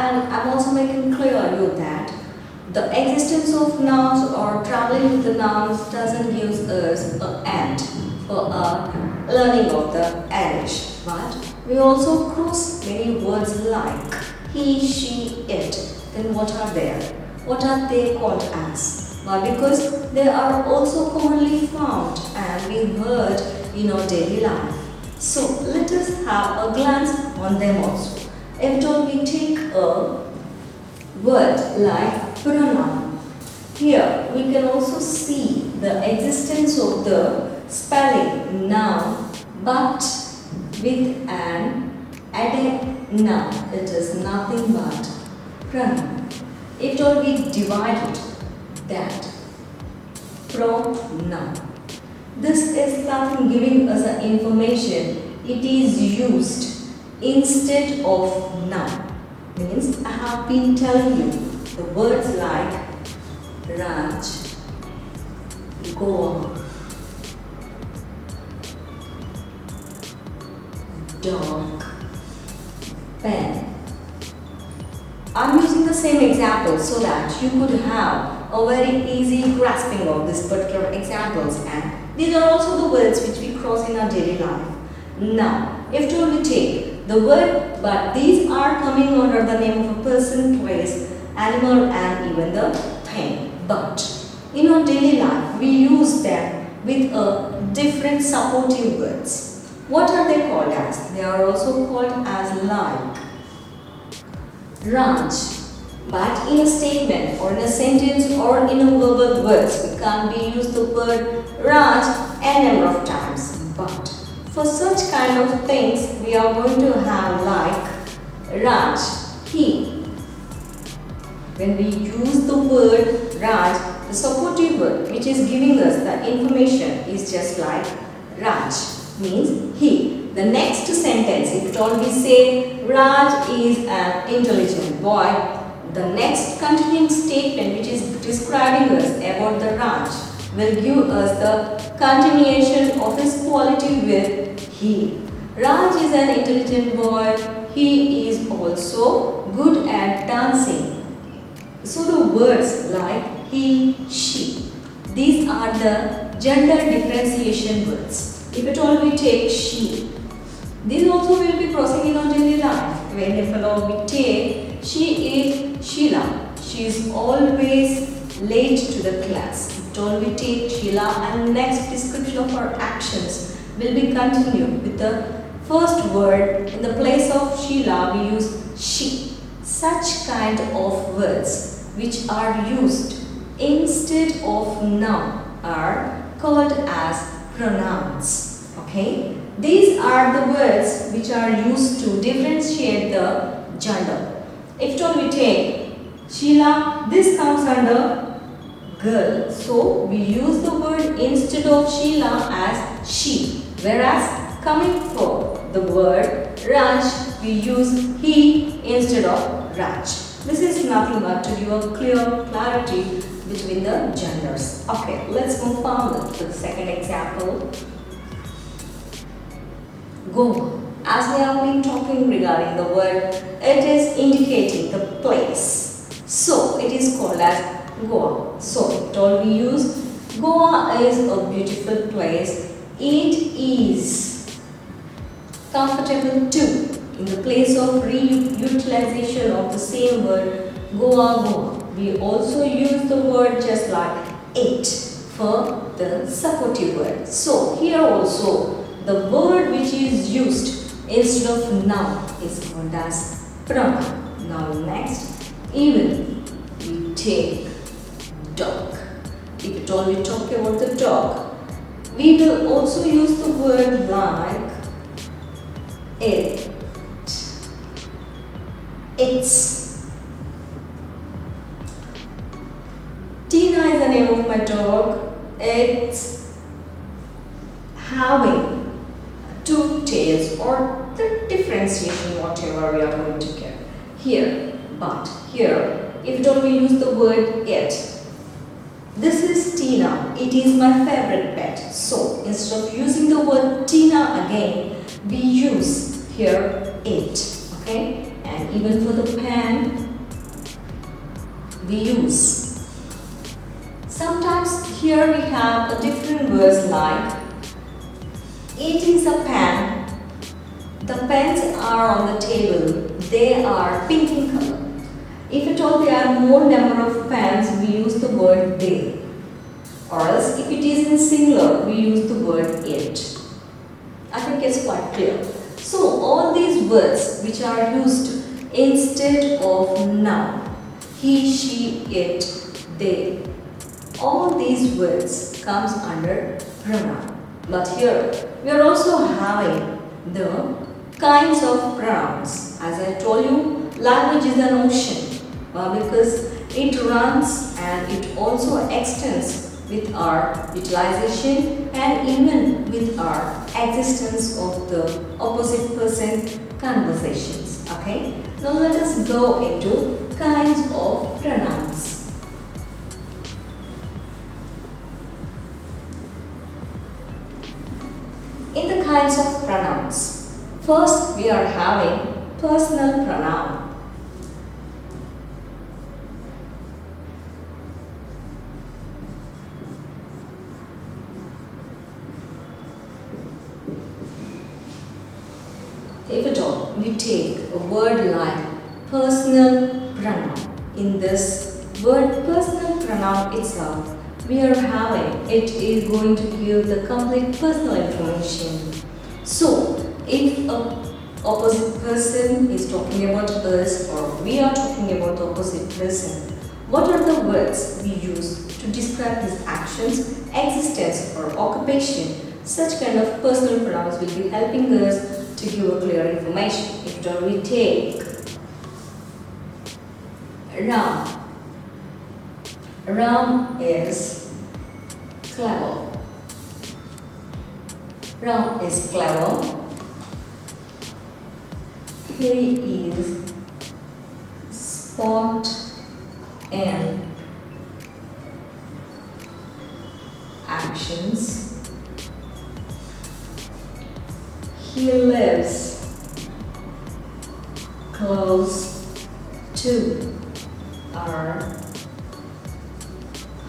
And I'm also making clear you that the existence of nouns or traveling with the nouns doesn't give us an end for our learning of the English. But we also cross many words like he, she, it. Then what are there? What are they called as? Why? Because they are also commonly found and we heard in our daily life. So let us have a glance on them also. If we take a word like pronoun, here we can also see the existence of the spelling noun but with an added noun. It is nothing but pronoun. If we divided that pronoun, this is nothing giving us an information. It is used instead of noun. Means I have been telling you the words like Raj, Goa, dog, pen. I'm using the same example so that you could have a very easy grasping of these particular examples, and these are also the words which we cross in our daily life. Now, if we take the word but, these are coming under the name of a person, place, animal and even the thing. But in our daily life we use them with a different supporting words. What are they called as? They are also called as like Raj. But in a statement or in a sentence or in a verbal words, we can't be use the word Raj a number of times. But for such kind of things, we are going to have like Raj, he. When we use the word Raj, the supportive word which is giving us the information is just like Raj, means he. The next sentence, if at all we say Raj is an intelligent boy, the next continuing statement which is describing us about the Raj will give us the continuation of his quality with he. Raj is an intelligent boy. He is also good at dancing. So the words like he, she, these are the gender differentiation words. If at all we take she, these also will be crossing in our daily life. When if at all we take she is Sheila, she is always late to the class. If at all we take Sheila, and next description of her actions will be continued with the first word. In the place of Sheila we use she. Such kind of words which are used instead of noun are called as pronouns. Okay, these are the words which are used to differentiate the gender. If we take Sheila, this comes under girl, so we use the word instead of Sheila as she, whereas coming for the word Raj, we use he instead of Raj. This is nothing but to give a clear clarity between the genders. Okay, let's move forward to the second example. Goa. As we have been talking regarding the word, it is indicating the place. So it is called as Goa. So it all we use. Goa is a beautiful place. It is comfortable too. In the place of reutilization of the same word Goa, Goa, we also use the word just like it for the supportive word. So here also the word which is used instead of noun is called as pronoun. Now next, even we take dog. If at all we talk about the dog, we will also use the word like it. It's. Tina is the name of my dog. It's having two tails, or the differentiation whatever we are going to get here. But here, if don't we use the word it, this is Tina. It is my favorite pet. So instead of using the word Tina again, we use here it. Okay, and and even for the pen we use. Sometimes here we have a different words like it is a pen. The pens are on the table. They are pink in color. If at all there are more number of pens, we use the word they. Or else if it is in singular, we use the word it. I think it's quite clear. So all these words which are used instead of noun, he, she, it, they, all these words comes under pronoun. But here we are also having the kinds of pronouns. As I told you, language is an ocean because it runs and it also extends with our utilization and even with our existence of the opposite person conversations. Okay, now let us go into kinds of pronouns. In the kinds of pronouns, first we are having personal pronoun. If at all we take a word like personal pronoun, in this word personal pronoun itself, we are having, it is going to give the complete personal information. So, if a opposite person is talking about us or we are talking about the opposite person, what are the words we use to describe his actions, existence or occupation? Such kind of personal pronouns will be helping us to give a clear information. If we take Ram. Ram is clever. Ram is clever. He is spot and actions. He lives close to our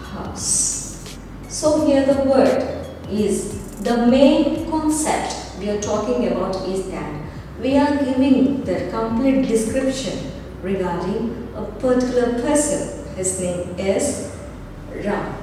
house. So here the word is the main concept we are talking about is that we are giving the complete description regarding a particular person. His name is Ram.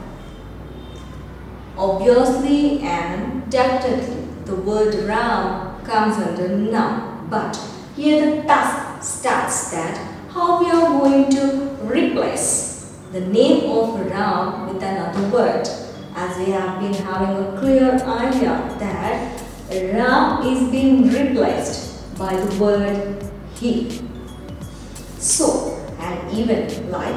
Obviously and definitely the word Ram comes under noun, but here the task starts that how we are going to replace the name of Ram with another word, as we have been having a clear idea that Ram is being replaced by the word he. So, and even like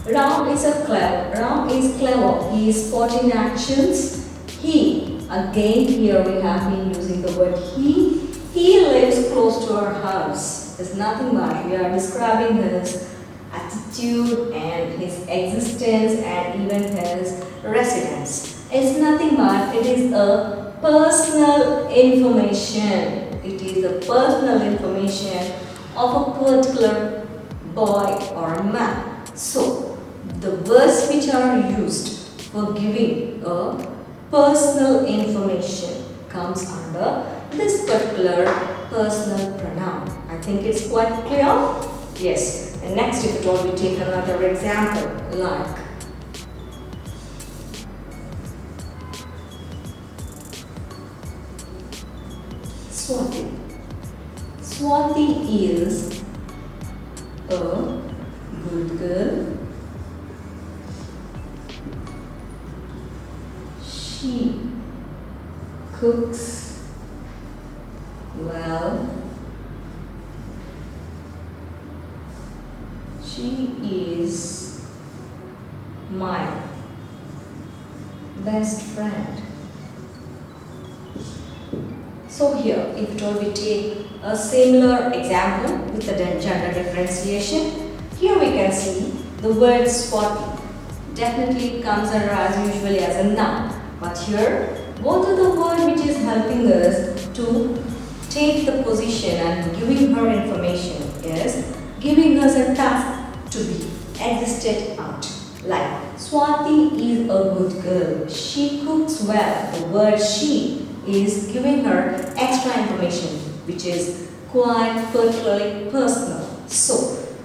Ram is clever, he is spotting actions. He, again here we have been using the word he lives close to our house. It's nothing but we are describing his attitude and his existence and even his residence. It's nothing but it is a personal information. It is the personal information of a particular boy or a man. So, the words which are used for giving a personal information comes under this particular personal pronoun. I think it's quite clear. Yes. And next, if at all, we take another example like Swati. Swati is a good girl. She cooks well. She is my best friend. So here, if at all we take a similar example with the gender differentiation, here we can see the word Swati definitely comes under as usually as a noun. But here, both are the word which is helping us to take the position and giving her information is giving us a task to be existed out. Like Swati is a good girl. She cooks well. The word she is giving her extra information, which is quite particularly personal. So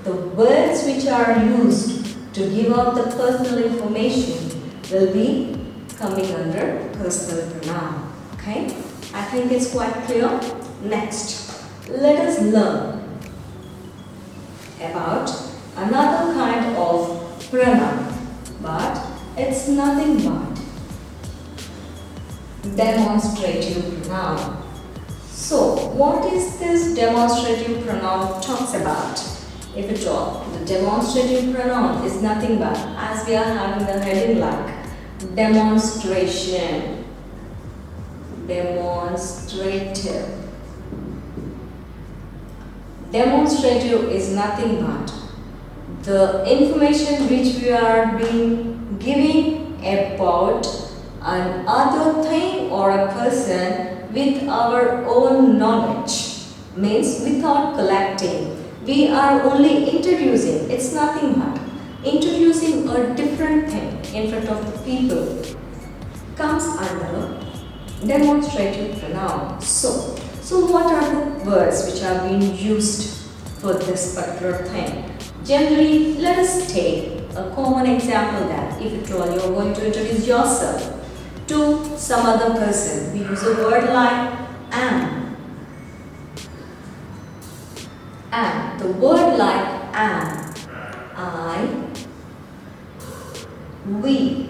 the words which are used to give out the personal information will be coming under personal pronoun. Okay? I think it's quite clear. Next, let us learn about another kind of pronoun, but it's nothing but demonstrative pronoun. So, what is this demonstrative pronoun talks about? If at all, the demonstrative pronoun is nothing but, as we are having the heading like demonstration, demonstrative. Demonstrative is nothing but the information which we are being giving about another thing or a person with our own knowledge, means without collecting. We are only introducing, it's nothing but introducing a different thing in front of the people comes under demonstrative pronoun. So what are the words which are being used for this particular thing? Generally, let us take a common example that if at all you are going to introduce yourself to some other person, we use a word like am. Am. The word like am, I, we,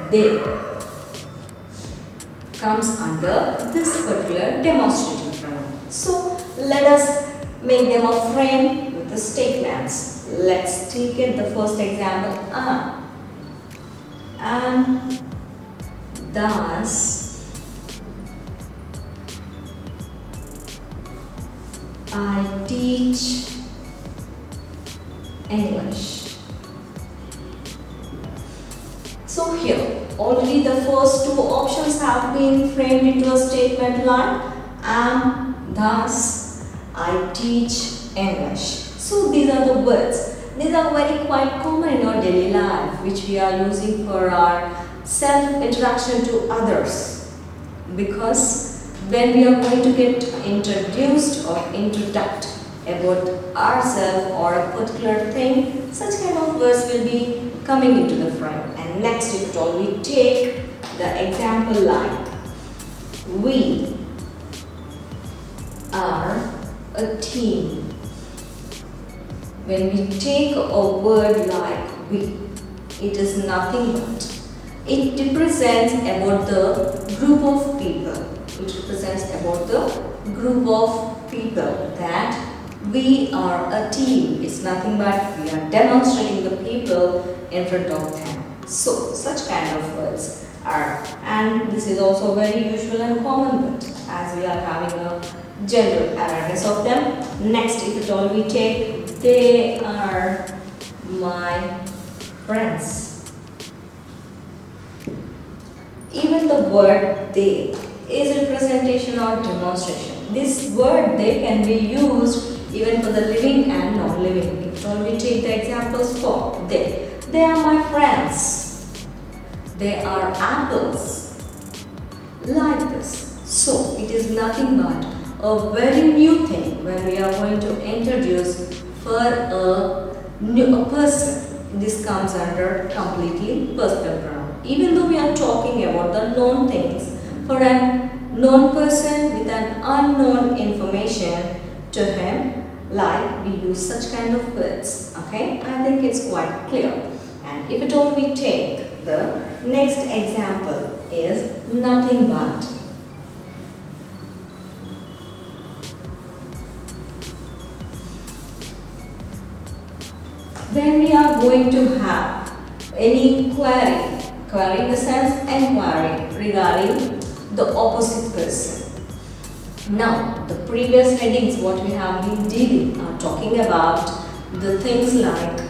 they comes under this particular demonstrative pronoun. So let us make them a frame with the statements. Let's take it the first example. And thus I teach English. So here already the first two options have been framed into a statement like am, thus I teach English. So these are the words. These are very quite common in our daily life, which we are using for our self-introduction to others. Because when we are going to get introduced or introduct about ourselves or a particular thing, such kind of words will be coming into the frame. And next, if at all we take the example like we are a team. When we take a word like we, it is nothing but it represents about the group of people. It represents about the group of people that we are a team. It's nothing but we are demonstrating the people in front of them. So such kind of words are, and this is also very usual and common, but as we are having a general awareness of them. Next, if at all we take, they are my friends. Even the word they is representation or demonstration. This word they can be used even for the living and non-living. If at all we take the examples for they are my friends. They are apples. Like this. So it is nothing but a very new thing when we are going to introduce for a person. This comes under completely personal pronoun. Even though we are talking about the known things, for a known person with an unknown information to him, like we use such kind of words. Okay, I think it's quite clear. And if at all we take the next example is nothing but. Then we are going to have any query in the sense enquiry regarding the opposite person. Now, the previous headings what we have been dealing are talking about the things like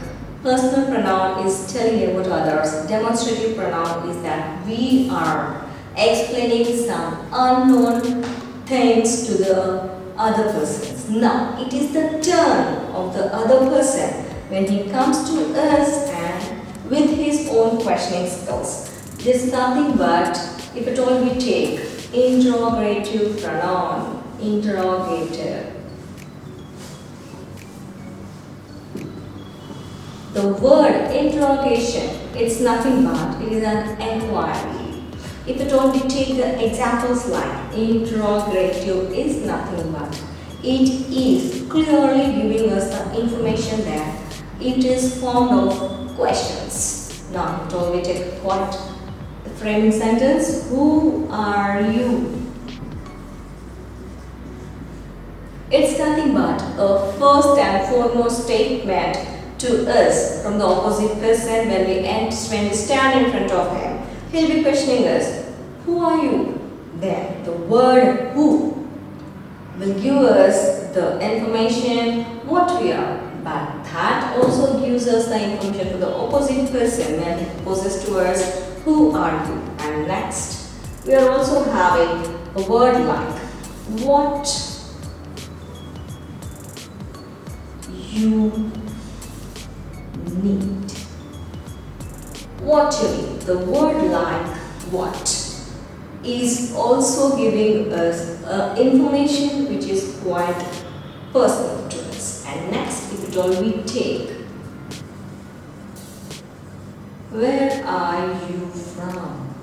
personal pronoun is telling about others, demonstrative pronoun is that we are explaining some unknown things to the other persons. Now it is the turn of the other person when he comes to us and with his own questioning skills. This is nothing but, if at all we take interrogative pronoun, interrogative. The word interrogation, it's nothing but, it is an enquiry. If at all we take the examples like interrogative is nothing but, it is clearly giving us the information that it is formed of questions. Now, if at all we take what the framing sentence, who are you? It's nothing but a first and foremost statement to us from the opposite person when we stand in front of him. He'll be questioning us, who are you? Then the word who will give us the information what we are. But that also gives us the information to the opposite person when he poses to us, who are you? And next, we are also having a word like what you need. What you need. The word like what is also giving us information which is quite personal to us. And next, if it all we take, where are you from?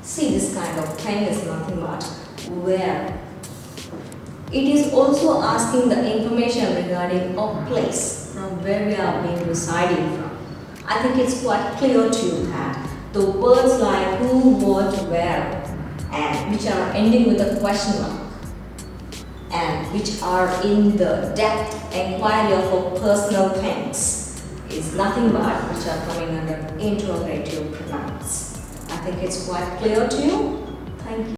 See, this kind of thing is nothing but where. It is also asking the information regarding a place from where we are being residing from. I think it's quite clear to you that the words like who, what, where, and which are ending with a question mark and which are in the depth inquiry of a personal things is nothing but which are coming under interrogative pronouns. I think it's quite clear to you. Thank you.